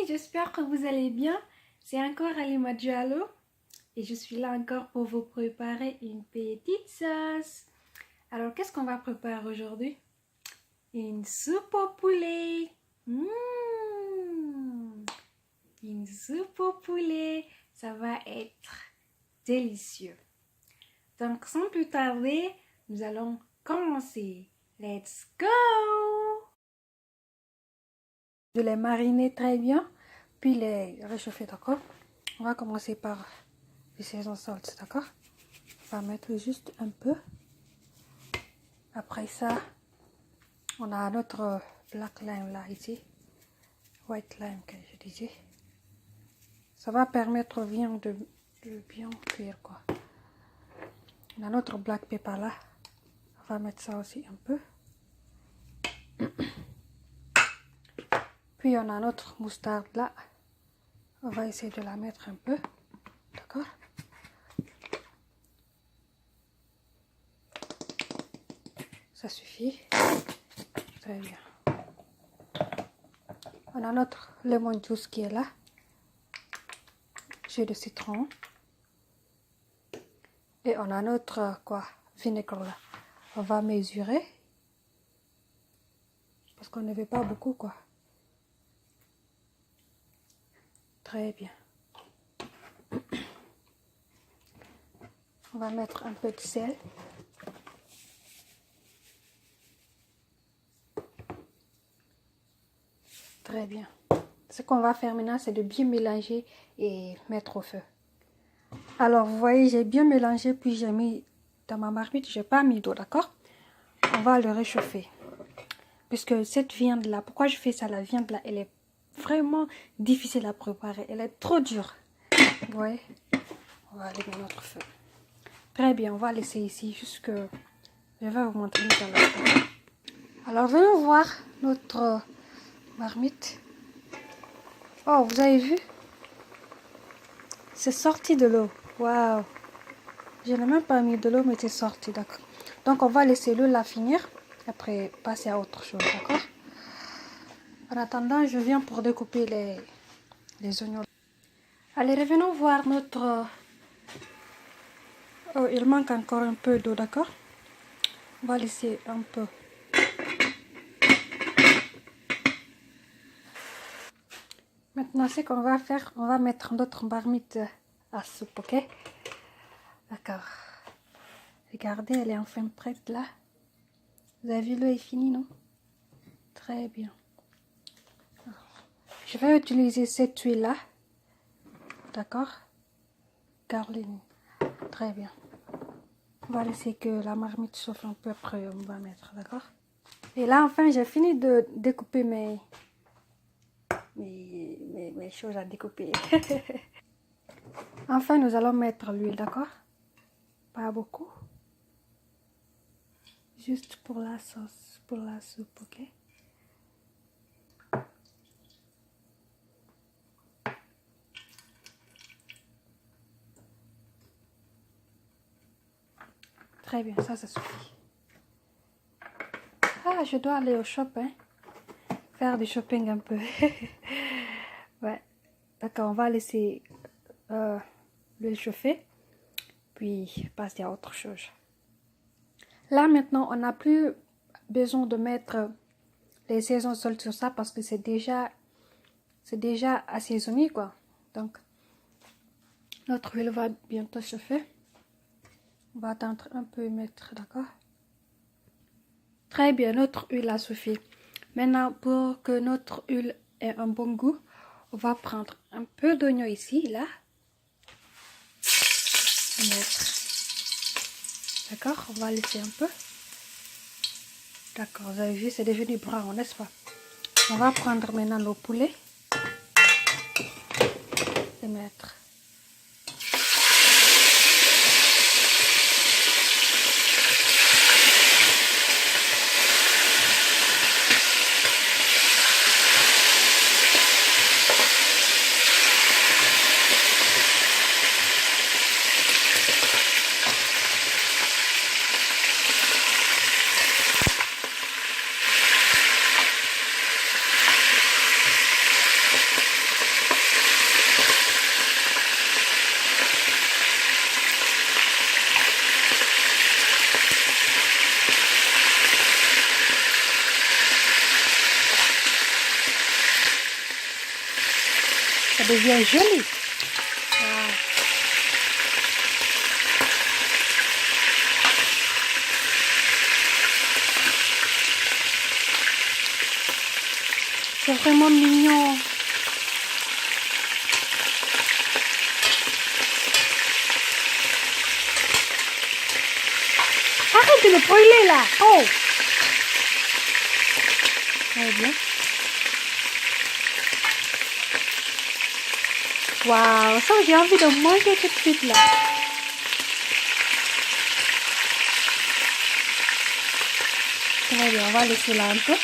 j'espère que vous allez bien. C'est encore Halima Diallo et je suis là encore pour vous préparer une petite sauce. Alors, qu'est-ce qu'on va préparer aujourd'hui? Une soupe au poulet. Une soupe au poulet. Ça va être délicieux. Donc, sans plus tarder, nous allons commencer. Let's go! De les mariner très bien, puis les réchauffer, d'accord? On va commencer par les saison salt, d'accord? On va mettre juste un peu. Après ça, on a notre black lime là, ici. White lime, que je disais. Ça va permettre aux viandes de bien cuire, quoi. On a notre black pepper là. On va mettre ça aussi un peu. Puis on a notre moutarde là. On va essayer de la mettre un peu. D'accord? Ça suffit. Très bien. On a notre lemon juice qui est là. Jus de citron. Et on a notre vinaigre là. On va mesurer. Parce qu'on ne veut pas beaucoup, quoi. Très bien. On va mettre un peu de sel. Très bien. Ce qu'on va faire maintenant, c'est de bien mélanger et mettre au feu. Alors, vous voyez, j'ai bien mélangé, puis j'ai mis dans ma marmite, j'ai pas mis d'eau, d'accord? On va le réchauffer. Puisque cette viande-là, pourquoi je fais ça? La viande-là, elle est vraiment difficile à préparer. Elle est trop dure. Vous voyez? On va allumer notre feu. Très bien, on va laisser ici jusque... Je vais vous montrer tout à l'heure. Alors, venons voir notre marmite. Oh, vous avez vu? C'est sorti de l'eau. Waouh! Je n'ai même pas mis de l'eau, mais c'est sorti, d'accord. Donc, on va laisser l'eau là finir. Après, passer à autre chose, d'accord? En attendant, je viens pour découper les oignons. Allez, revenons voir notre... Oh, il manque encore un peu d'eau, d'accord? On va laisser un peu. Maintenant, ce qu'on va faire, on va mettre notre marmite à soupe, ok? D'accord. Regardez, elle est enfin prête là. Vous avez vu, l'eau est finie, non? Très bien. Je vais utiliser cette huile-là. D'accord? Garline. Très bien. On va laisser que la marmite chauffe un peu, après on va mettre, d'accord? Et là, enfin, j'ai fini de découper mes choses à découper. Enfin, nous allons mettre l'huile, d'accord? Pas beaucoup. Juste pour la sauce, pour la soupe, ok? Très bien, ça suffit. Ah, je dois aller au shop, hein? Faire du shopping un peu. Ouais. D'accord, on va laisser l'huile chauffer. Puis passer à autre chose. Là, maintenant, on n'a plus besoin de mettre les saisons salt sur ça parce que c'est déjà assaisonné, quoi. Donc, notre huile va bientôt chauffer. On va attendre un peu et mettre, d'accord? Très bien, notre huile a suffi. Maintenant, pour que notre huile ait un bon goût, on va prendre un peu d'oignon ici, là. Mettre. D'accord? On va laisser un peu. D'accord, vous avez vu, c'est devenu brun, n'est-ce pas? On va prendre maintenant le poulet et mettre. ça devient joli. Wow. C'est vraiment mignon. Arrête de le brûler là. Oh. Très bien. Waouh, ça j'ai envie de manger tout de suite là. Très bien, on va laisser là un peu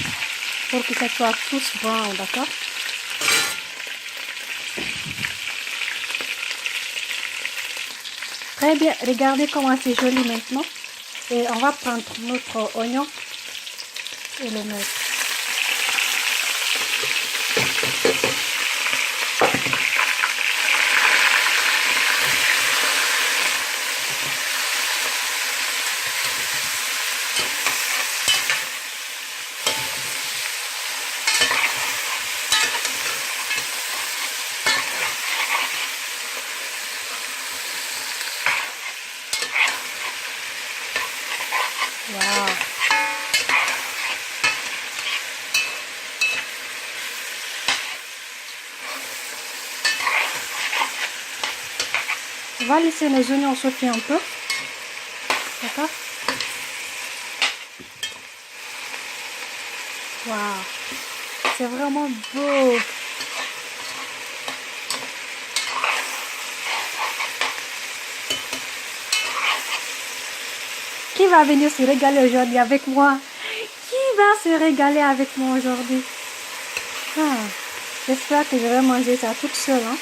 pour que ça soit tous brown, d'accord? Très bien, regardez comment c'est joli maintenant. Et on va prendre notre oignon et le mettre. Wow. On va laisser les oignons sauter un peu. D'accord? Wow. C'est vraiment beau. Qui va venir se régaler aujourd'hui avec moi? Qui va se régaler avec moi aujourd'hui? Ah, j'espère que je vais manger ça toute seule. Hein?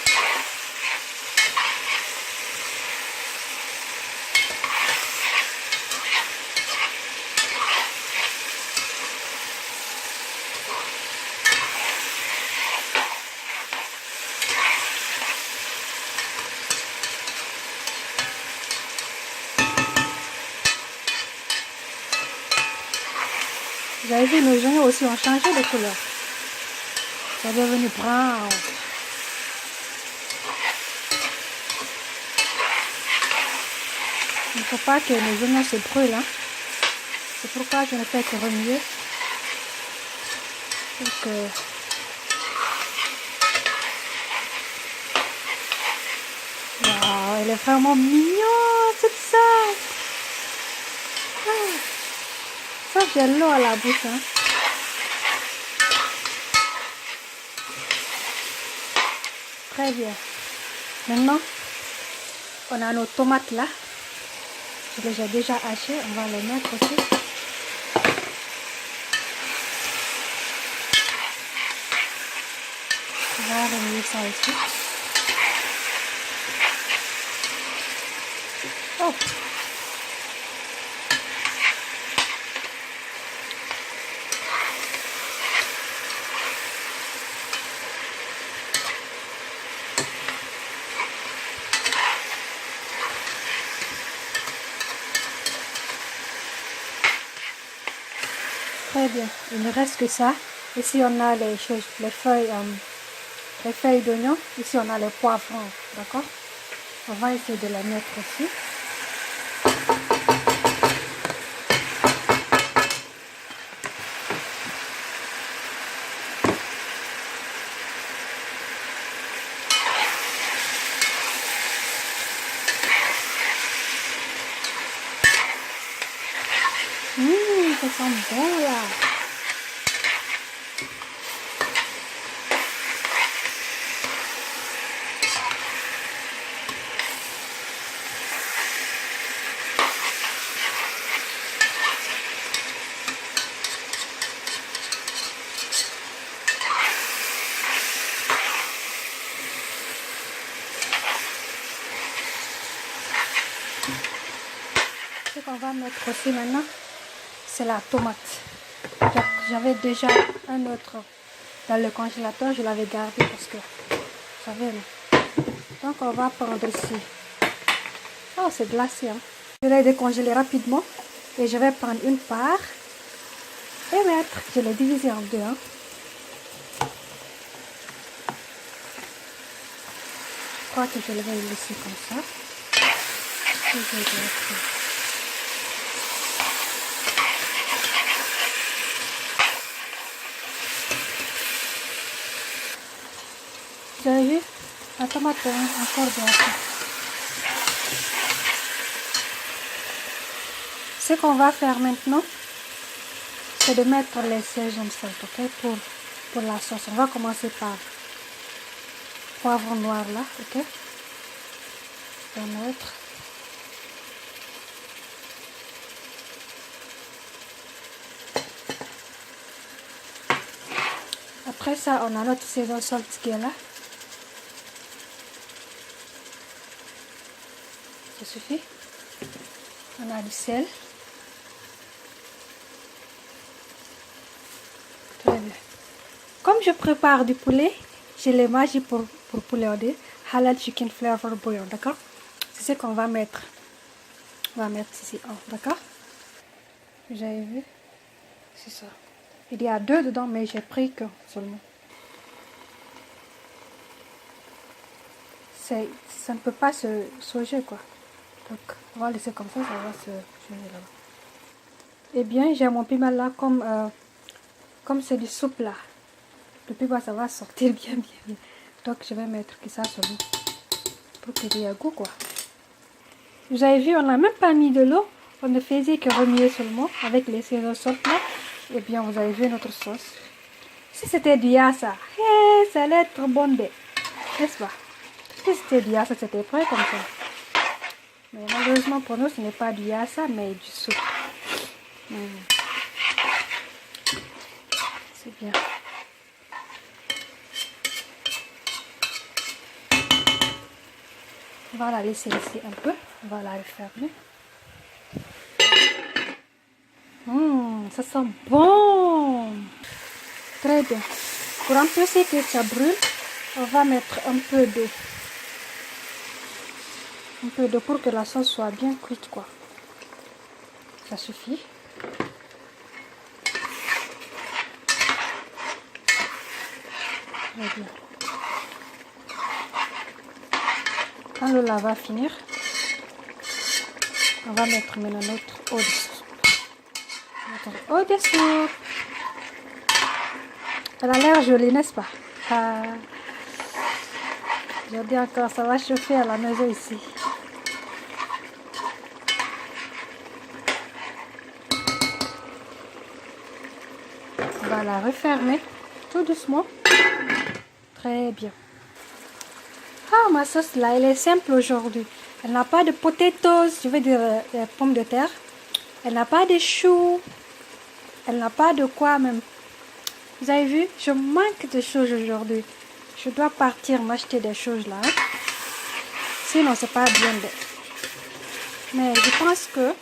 Vous avez vu, nos oignons aussi ont changé de couleur. Ça est devenu brown. Il ne faut pas que les oignons se brûlent. Hein. C'est pourquoi je ne fais que remuer. Donc, wow, elle est vraiment mignonne, toute ça. Ah. Ça, j'ai l'eau à la bouche. Hein. Très bien. Maintenant, on a nos tomates là. Je les ai déjà hachées. On va les mettre aussi. On va remuer ça aussi. Oh. Très bien, il ne reste que ça. Ici on a les feuilles d'oignon. Ici on a les poivrons, d'accord? On va essayer de les mettre aussi. Ça sent bon là. Ce qu'on va mettre aussi maintenant, c'est la tomate. J'avais déjà un autre dans le congélateur, je l'avais gardé parce que, vous savez, donc on va prendre ici. Oh, c'est glacé, hein. Je l'ai décongelé rapidement et je vais prendre une part et mettre, je l'ai divisé en deux, hein. crois que je vais le laisser comme ça. Et je vais mettre... Vous avez vu? La tomate est encore bien faite. Ce qu'on va faire maintenant, c'est de mettre les sésame salt, ok, pour la sauce. On va commencer par poivre noir là, ok. Je vais mettre. Après ça, on a notre sésame salt qui est là. Ça suffit. On a du sel. Très bien. Comme je prépare du poulet, j'ai les magies pour poulet au dé. Halal chicken flavor bouillon, d'accord? C'est ce qu'on va mettre. On va mettre ici, d'accord? Vous avez vu? C'est ça. Il y a 2 dedans, mais j'ai pris qu'un seulement. Ça ne peut pas se sauger, quoi. Donc, on va laisser comme ça va se sauger là. Eh bien, j'ai mon piment là, comme c'est du soupe là. Le piment, ça va sortir bien. Donc, je vais mettre ça seulement. Pour qu'il y ait un goût, quoi. Vous avez vu, on n'a même pas mis de l'eau. On ne faisait que remuer seulement avec les sésame salt là. Et bien, vous avez vu notre sauce. Si c'était du yassa, ça allait être bon, n'est-ce pas? Si c'était du yassa, c'était prêt comme ça. Mais malheureusement pour nous, ce n'est pas du yassa, mais du soupe. C'est bien. On va la laisser ici un peu. On va la refermer. Ça sent bon. Très bien. Pour empêcher que ça brûle, on va mettre un peu d'eau. Un peu d'eau pour que la sauce soit bien cuite, quoi. Ça suffit. Très bien. Quand le lait va finir, on va mettre maintenant notre eau de soupe. Notre eau de soupe. Elle a l'air jolie, n'est-ce pas? Je dis encore, ça va chauffer à la maison ici. On va la refermer tout doucement. Très bien. Ah, ma sauce là, elle est simple aujourd'hui. Elle n'a pas de potatoes, je veux dire pommes de terre. Elle n'a pas de choux. Elle n'a pas de quoi même. Vous avez vu, je manque de choses aujourd'hui. Je dois partir m'acheter des choses là. Sinon, c'est pas bien. Mais je pense que,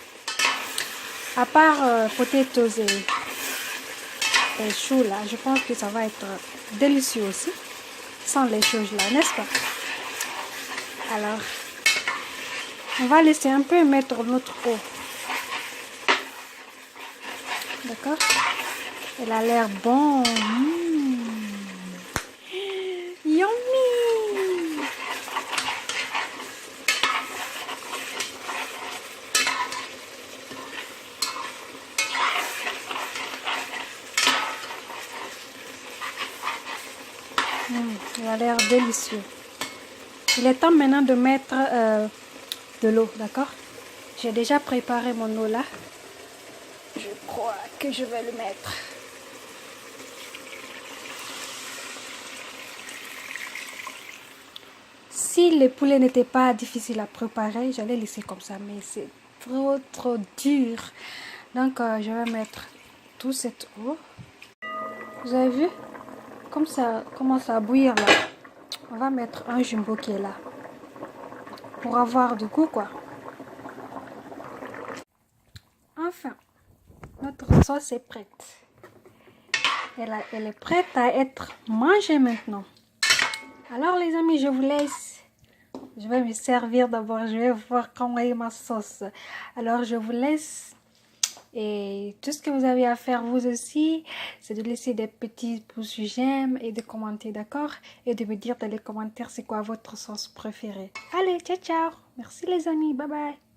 à part potatoes et choux là, je pense que ça va être délicieux aussi. Sans les choses là, n'est-ce pas? Alors, on va laisser un peu mettre notre eau. D'accord? Elle a l'air bon. Yummy! Elle a l'air délicieux. Il est temps maintenant de mettre de l'eau, d'accord? J'ai déjà préparé mon eau là. Je crois que je vais le mettre. Si le poulet n'était pas difficile à préparer, j'allais laisser comme ça, mais c'est trop dur. Donc, je vais mettre toute cette eau. Vous avez vu? Comme ça commence à bouillir là. On va mettre un jumbo qui est là. Pour avoir du goût, quoi. Enfin, notre sauce est prête. Elle est prête à être mangée maintenant. Alors les amis, je vous laisse. Je vais me servir d'abord. Je vais voir comment est ma sauce. Alors je vous laisse Et tout ce que vous avez à faire vous aussi, c'est de laisser des petits pouces j'aime et de commenter, d'accord? Et de me dire dans les commentaires c'est quoi votre sauce préférée. Allez, ciao ciao. Merci les amis, bye bye.